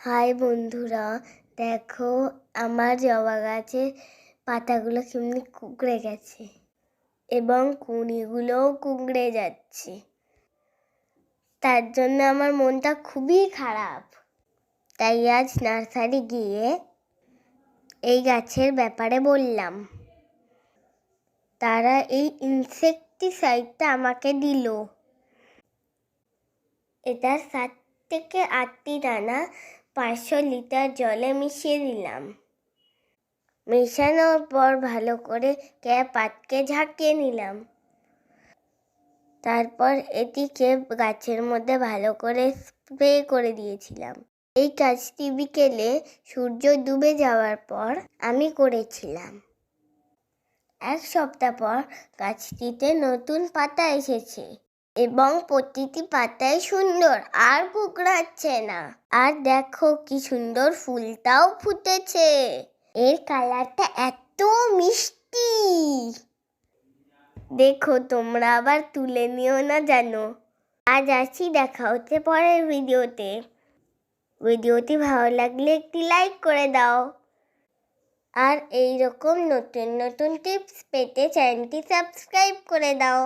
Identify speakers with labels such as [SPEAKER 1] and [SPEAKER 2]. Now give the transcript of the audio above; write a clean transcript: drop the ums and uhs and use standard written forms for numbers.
[SPEAKER 1] High বন্ধুরা, দেখো আমার জবা গাছের পাতাগুলো কেমনি কুঁকড়ে গেছে এবং কুঁড়িগুলোও কুঁকড়ে যাচ্ছে। তার জন্য আমার মনটা খুবই খারাপ। তাই আজ নার্সারি গিয়ে এই গাছের ব্যাপারে বললাম। তারা এই ইনসেক্টিসাইডটা আমাকে দিল। এটা 7 থেকে 8টি দানা 500 লিটার জলে মিশিয়ে দিলাম। মেশানোর পর ভালো করে ক্যাপ আটকে ঝাঁকিয়ে নিলাম। তারপর এটিকে গাছের মধ্যে ভালো করে স্প্রে করে দিয়েছিলাম। এই কাজটি বিকেলে সূর্য ডুবে যাওয়ার পর আমি করেছিলাম। 1 সপ্তাহ পর গাছটিতে নতুন পাতা এসেছে এবং প্রতিটি পাতাই সুন্দর আর কুঁকড়াচ্ছে না। আর দেখো কি সুন্দর ফুলটাও ফুটেছে। এর কালারটা এত মিষ্টি। দেখো তোমরা আবার তুলে নিও না জানো। আজ আসি, দেখা হচ্ছে পরের ভিডিওতে। ভিডিওটি ভালো লাগলে একটি লাইক করে দাও। আর এই রকম নতুন নতুন টিপস পেতে চ্যানেলটি সাবস্ক্রাইব করে দাও।